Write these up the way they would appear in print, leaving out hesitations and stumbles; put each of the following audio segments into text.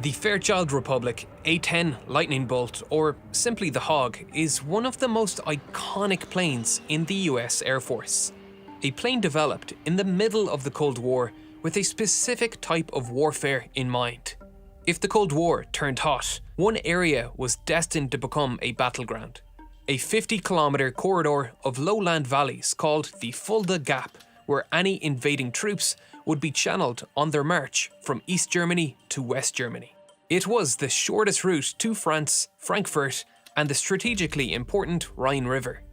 The Fairchild Republic A-10 Lightning Bolt, or simply the Hog, is one of the most iconic planes in the US Air Force. A plane developed in the middle of the Cold War with a specific type of warfare in mind. If the Cold War turned hot, one area was destined to become a battleground. A 50-kilometer corridor of lowland valleys called the Fulda Gap, where any invading troops would be channeled on their march from East Germany to West Germany. It was the shortest route to France, Frankfurt, and the strategically important Rhine River.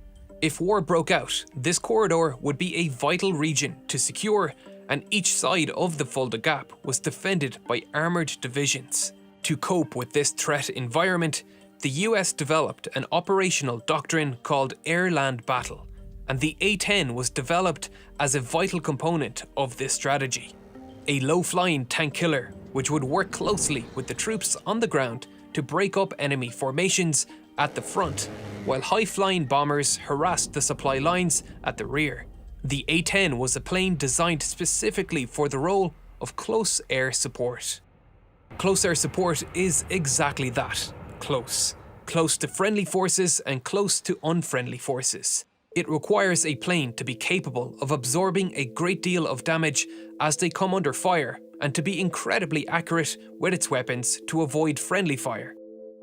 If war broke out, this corridor would be a vital region to secure, and each side of the Fulda Gap was defended by armoured divisions. To cope with this threat environment, the US developed an operational doctrine called air-land battle, and the A-10 was developed as a vital component of this strategy. A low-flying tank killer, which would work closely with the troops on the ground to break up enemy formations at the front, while high-flying bombers harassed the supply lines at the rear. The A-10 was a plane designed specifically for the role of close air support. Close air support is exactly that, close. Close to friendly forces and close to unfriendly forces. It requires a plane to be capable of absorbing a great deal of damage as they come under fire and to be incredibly accurate with its weapons to avoid friendly fire.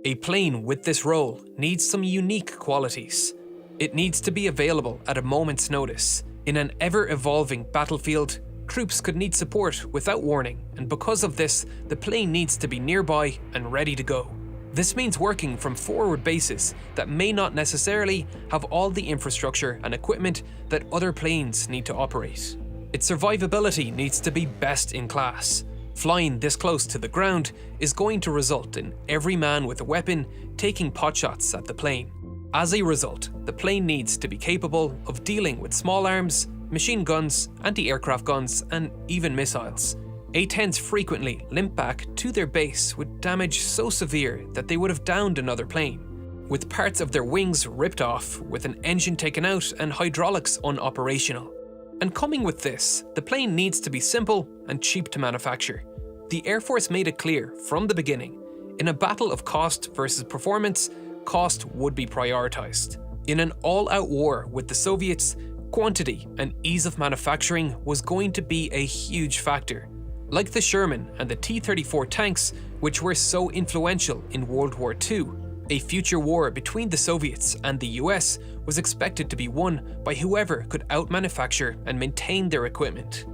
A plane with this role needs some unique qualities. It needs to be available at a moment's notice. In an ever-evolving battlefield, troops could need support without warning, and because of this, the plane needs to be nearby and ready to go. This means working from forward bases that may not necessarily have all the infrastructure and equipment that other planes need to operate. Its survivability needs to be best in class. Flying this close to the ground is going to result in every man with a weapon taking potshots at the plane. As a result, the plane needs to be capable of dealing with small arms, machine guns, anti-aircraft guns, and even missiles. A-10s frequently limp back to their base with damage so severe that they would have downed another plane, with parts of their wings ripped off, with an engine taken out and hydraulics unoperational. And coming with this, the plane needs to be simple and cheap to manufacture. The Air Force made it clear from the beginning, in a battle of cost versus performance, cost would be prioritized. In an all-out war with the Soviets, quantity and ease of manufacturing was going to be a huge factor. Like the Sherman and the T-34 tanks, which were so influential in World War II, a future war between the Soviets and the US was expected to be won by whoever could out-manufacture and maintain their equipment.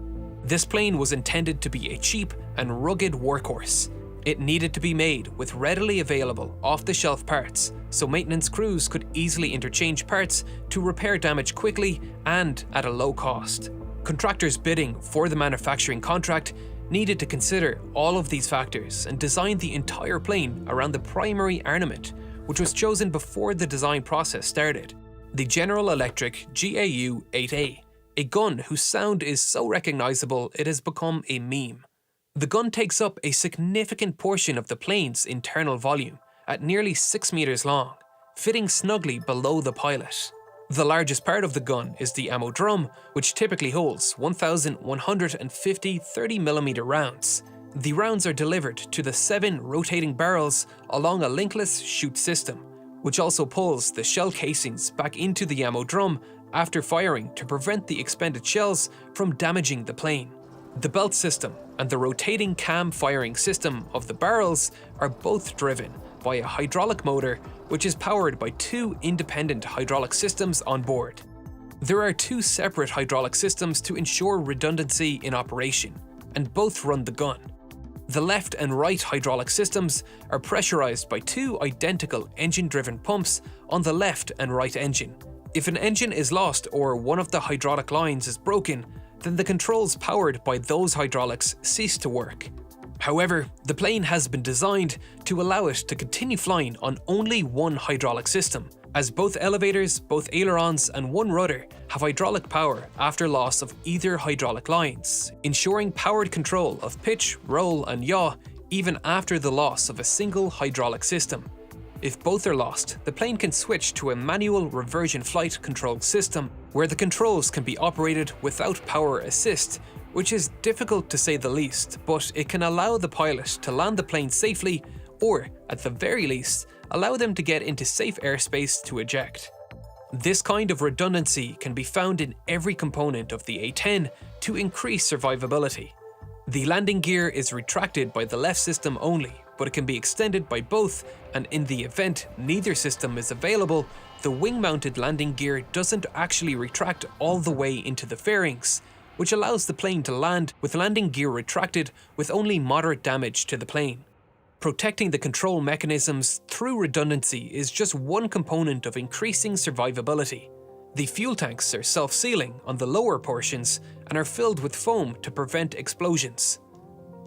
This plane was intended to be a cheap and rugged workhorse. It needed to be made with readily available off-the-shelf parts, so maintenance crews could easily interchange parts to repair damage quickly and at a low cost. Contractors bidding for the manufacturing contract needed to consider all of these factors and design the entire plane around the primary armament, which was chosen before the design process started: the General Electric GAU-8A, a gun whose sound is so recognizable it has become a meme. The gun takes up a significant portion of the plane's internal volume, at nearly 6 meters long, fitting snugly below the pilot. The largest part of the gun is the ammo drum, which typically holds 1,150 30mm rounds. The rounds are delivered to the 7 rotating barrels along a linkless chute system, which also pulls the shell casings back into the ammo drum after firing to prevent the expended shells from damaging the plane. The belt system and the rotating cam firing system of the barrels are both driven by a hydraulic motor, which is powered by 2 independent hydraulic systems on board. There are 2 separate hydraulic systems to ensure redundancy in operation, and both run the gun. The left and right hydraulic systems are pressurized by 2 identical engine-driven pumps on the left and right engine. If an engine is lost or one of the hydraulic lines is broken, then the controls powered by those hydraulics cease to work. However, the plane has been designed to allow it to continue flying on only one hydraulic system, as both elevators, both ailerons, and one rudder have hydraulic power after loss of either hydraulic lines, ensuring powered control of pitch, roll, and yaw even after the loss of a single hydraulic system. If both are lost, the plane can switch to a manual reversion flight control system, where the controls can be operated without power assist, which is difficult to say the least, but it can allow the pilot to land the plane safely, or, at the very least, allow them to get into safe airspace to eject. This kind of redundancy can be found in every component of the A-10 to increase survivability. The landing gear is retracted by the left system only, but it can be extended by both, and in the event neither system is available, the wing-mounted landing gear doesn't actually retract all the way into the fairings, which allows the plane to land with landing gear retracted with only moderate damage to the plane. Protecting the control mechanisms through redundancy is just one component of increasing survivability. The fuel tanks are self-sealing on the lower portions and are filled with foam to prevent explosions.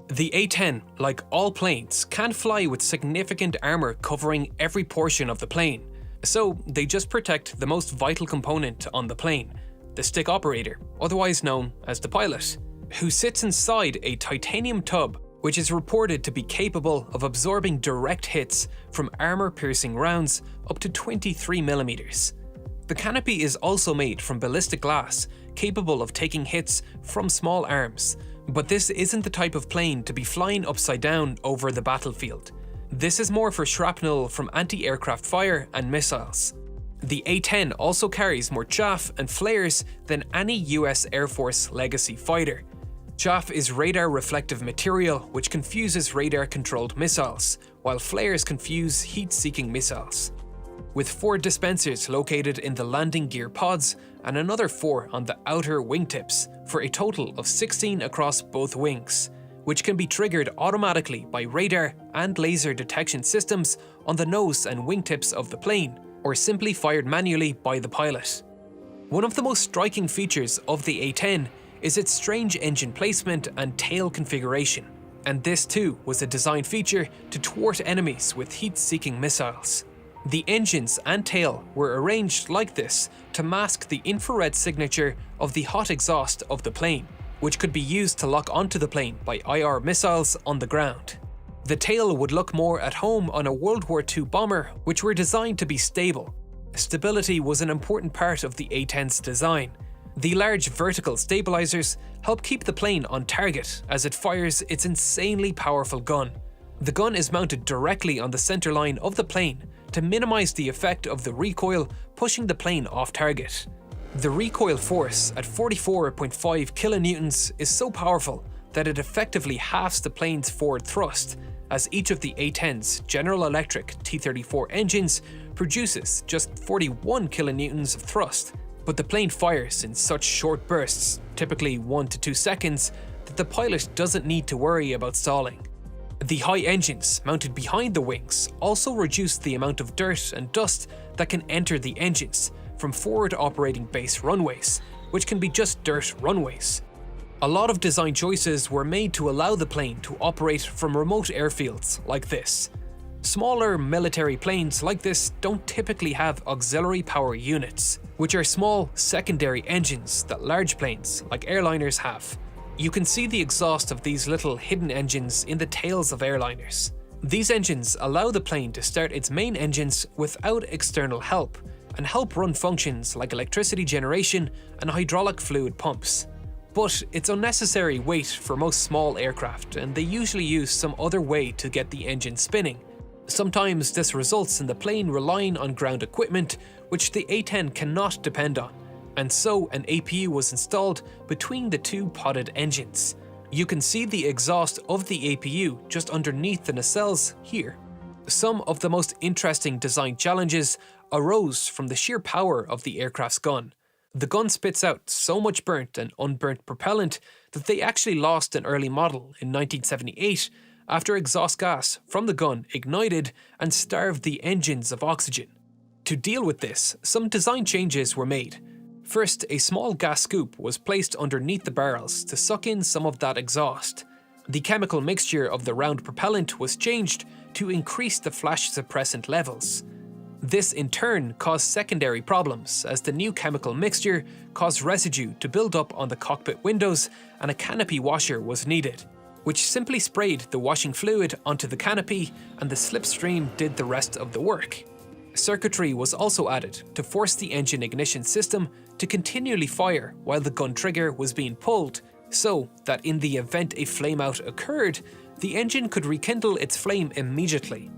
The A-10, like all planes, can fly with significant armor covering every portion of the plane, so they just protect the most vital component on the plane, the stick operator, otherwise known as the pilot, who sits inside a titanium tub which is reported to be capable of absorbing direct hits from armor-piercing rounds up to 23mm. The canopy is also made from ballistic glass, capable of taking hits from small arms, but this isn't the type of plane to be flying upside down over the battlefield. This is more for shrapnel from anti-aircraft fire and missiles. The A-10 also carries more chaff and flares than any US Air Force legacy fighter. Chaff is radar-reflective material which confuses radar-controlled missiles, while flares confuse heat-seeking missiles. With 4 dispensers located in the landing gear pods and another 4 on the outer wingtips, for a total of 16 across both wings, which can be triggered automatically by radar and laser detection systems on the nose and wingtips of the plane, or simply fired manually by the pilot. One of the most striking features of the A-10 is its strange engine placement and tail configuration, and this too was a design feature to thwart enemies with heat-seeking missiles. The engines and tail were arranged like this to mask the infrared signature of the hot exhaust of the plane, which could be used to lock onto the plane by IR missiles on the ground. The tail would look more at home on a World War II bomber, which were designed to be stable. Stability was an important part of the A-10's design. The large vertical stabilizers help keep the plane on target as it fires its insanely powerful gun. The gun is mounted directly on the center line of the plane to minimize the effect of the recoil pushing the plane off target. The recoil force at 44.5 kilonewtons is so powerful that it effectively halves the plane's forward thrust, as each of the A-10's General Electric T-34 engines produces just 41 kilonewtons of thrust. But the plane fires in such short bursts, typically 1 to 2 seconds, that the pilot doesn't need to worry about stalling. The high engines mounted behind the wings also reduce the amount of dirt and dust that can enter the engines from forward operating base runways, which can be just dirt runways. A lot of design choices were made to allow the plane to operate from remote airfields like this. Smaller military planes like this don't typically have auxiliary power units, which are small secondary engines that large planes like airliners have. You can see the exhaust of these little hidden engines in the tails of airliners. These engines allow the plane to start its main engines without external help and help run functions like electricity generation and hydraulic fluid pumps. But it's unnecessary weight for most small aircraft, and they usually use some other way to get the engine spinning. Sometimes this results in the plane relying on ground equipment, which the A-10 cannot depend on, and so an APU was installed between the 2 podded engines. You can see the exhaust of the APU just underneath the nacelles here. Some of the most interesting design challenges arose from the sheer power of the aircraft's gun. The gun spits out so much burnt and unburnt propellant that they actually lost an early model in 1978 after exhaust gas from the gun ignited and starved the engines of oxygen. To deal with this, some design changes were made. First, a small gas scoop was placed underneath the barrels to suck in some of that exhaust. The chemical mixture of the round propellant was changed to increase the flash suppressant levels. This in turn caused secondary problems, as the new chemical mixture caused residue to build up on the cockpit windows and a canopy washer was needed, which simply sprayed the washing fluid onto the canopy and the slipstream did the rest of the work. Circuitry was also added to force the engine ignition system to continually fire while the gun trigger was being pulled, so that in the event a flameout occurred, the engine could rekindle its flame immediately.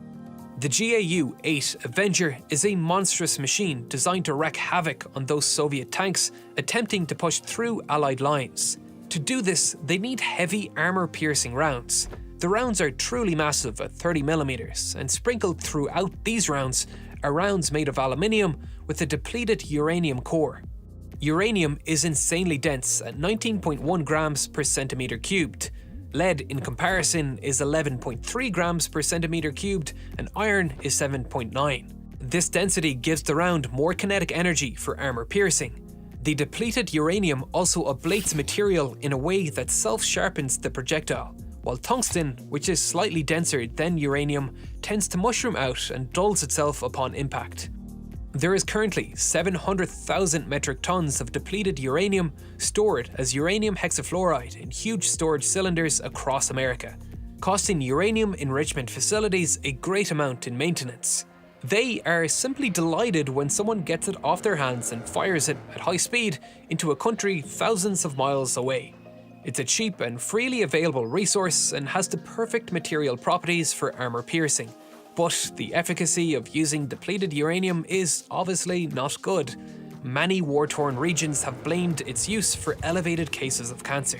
The GAU-8 Avenger is a monstrous machine designed to wreak havoc on those Soviet tanks attempting to push through Allied lines. To do this, they need heavy armor-piercing rounds. The rounds are truly massive at 30mm, and sprinkled throughout these rounds are rounds made of aluminium with a depleted uranium core. Uranium is insanely dense at 19.1 grams per centimeter cubed. Lead, in comparison, is 11.3 grams per centimeter cubed, and iron is 7.9. This density gives the round more kinetic energy for armor piercing. The depleted uranium also ablates material in a way that self-sharpens the projectile, while tungsten, which is slightly denser than uranium, tends to mushroom out and dulls itself upon impact. There is currently 700,000 metric tons of depleted uranium stored as uranium hexafluoride in huge storage cylinders across America, costing uranium enrichment facilities a great amount in maintenance. They are simply delighted when someone gets it off their hands and fires it at high speed into a country thousands of miles away. It's a cheap and freely available resource and has the perfect material properties for armor piercing. But the efficacy of using depleted uranium is obviously not good. Many war-torn regions have blamed its use for elevated cases of cancer.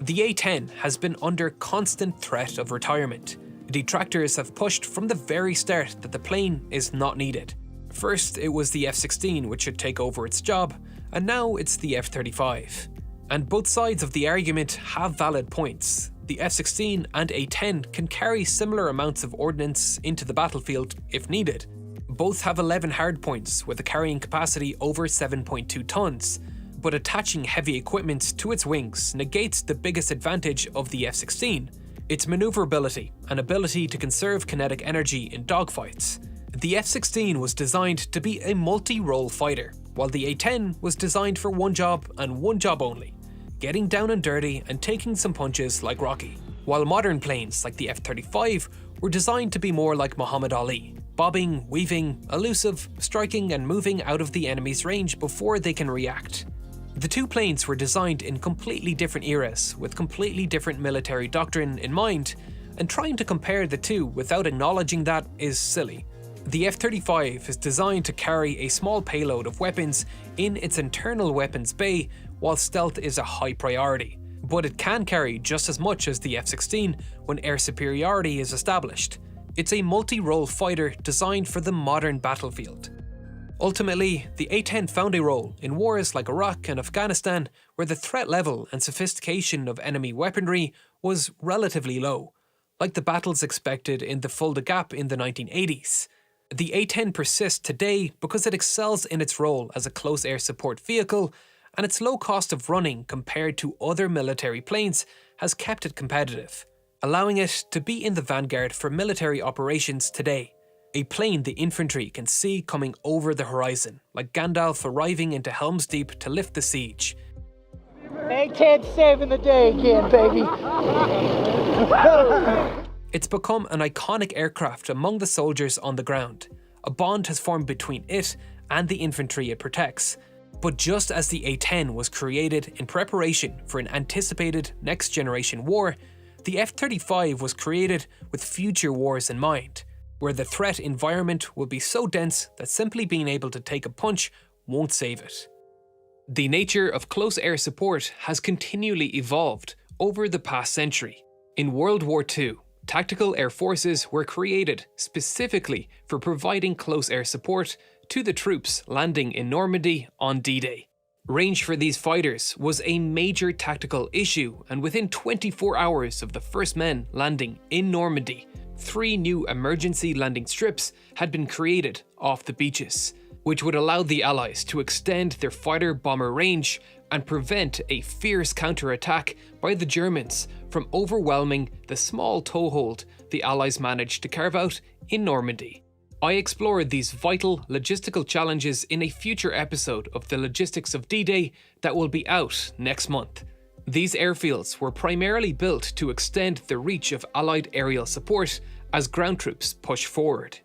The A-10 has been under constant threat of retirement. Detractors have pushed from the very start that the plane is not needed. First, it was the F-16 which should take over its job, and now it's the F-35. And both sides of the argument have valid points. The F-16 and A-10 can carry similar amounts of ordnance into the battlefield if needed. Both have 11 hardpoints with a carrying capacity over 7.2 tons, but attaching heavy equipment to its wings negates the biggest advantage of the F-16, its maneuverability and ability to conserve kinetic energy in dogfights. The F-16 was designed to be a multi-role fighter, while the A-10 was designed for one job and one job only: getting down and dirty and taking some punches like Rocky. While modern planes like the F-35 were designed to be more like Muhammad Ali, bobbing, weaving, elusive, striking and moving out of the enemy's range before they can react. The two planes were designed in completely different eras with completely different military doctrine in mind, and trying to compare the two without acknowledging that is silly. The F-35 is designed to carry a small payload of weapons in its internal weapons bay, while stealth is a high priority, but it can carry just as much as the F-16 when air superiority is established. It's a multi-role fighter designed for the modern battlefield. Ultimately, the A-10 found a role in wars like Iraq and Afghanistan, where the threat level and sophistication of enemy weaponry was relatively low, like the battles expected in the Fulda Gap in the 1980s. The A-10 persists today because it excels in its role as a close air support vehicle, and its low cost of running compared to other military planes has kept it competitive, allowing it to be in the vanguard for military operations today. A plane the infantry can see coming over the horizon, like Gandalf arriving into Helm's Deep to lift the siege. A-10 saving the day again, baby! It's become an iconic aircraft among the soldiers on the ground. A bond has formed between it and the infantry it protects. But just as the A-10 was created in preparation for an anticipated next-generation war, the F-35 was created with future wars in mind, where the threat environment will be so dense that simply being able to take a punch won't save it. The nature of close air support has continually evolved over the past century. In World War II, tactical air forces were created specifically for providing close air support to the troops landing in Normandy on D-Day. Range for these fighters was a major tactical issue, and within 24 hours of the first men landing in Normandy, 3 new emergency landing strips had been created off the beaches, which would allow the Allies to extend their fighter-bomber range and prevent a fierce counterattack by the Germans from overwhelming the small toehold the Allies managed to carve out in Normandy. I explored these vital logistical challenges in a future episode of The Logistics of D-Day that will be out next month. These airfields were primarily built to extend the reach of Allied aerial support as ground troops pushed forward.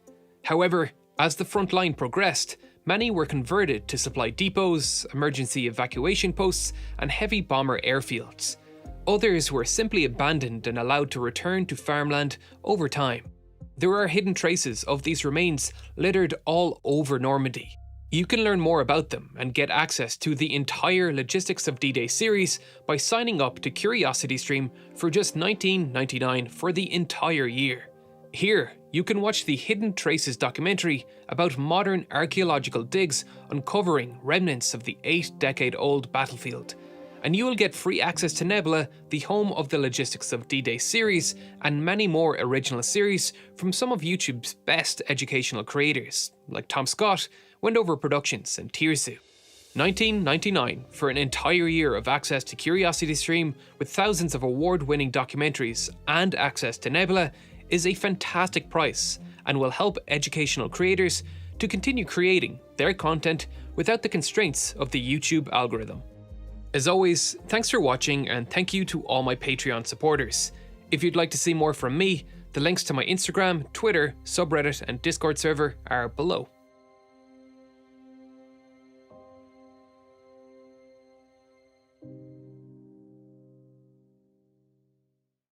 However, as the front line progressed, Many were converted to supply depots, emergency evacuation posts, and heavy bomber airfields. Others were simply abandoned and allowed to return to farmland over time. There are hidden traces of these remains littered all over Normandy. You can learn more about them and get access to the entire Logistics of D-Day series by signing up to CuriosityStream for just $19.99 for the entire year. Here, you can watch the Hidden Traces documentary about modern archaeological digs uncovering remnants of the 8-decade-old battlefield. And you will get free access to Nebula, the home of the Logistics of D-Day series, and many more original series from some of YouTube's best educational creators, like Tom Scott, Wendover Productions, and Tirsu. $19.99 for an entire year of access to CuriosityStream with thousands of award-winning documentaries and access to Nebula is a fantastic price and will help educational creators to continue creating their content without the constraints of the YouTube algorithm. As always, thanks for watching, and thank you to all my Patreon supporters. If you'd like to see more from me, the links to my Instagram, Twitter, subreddit, and Discord server are below.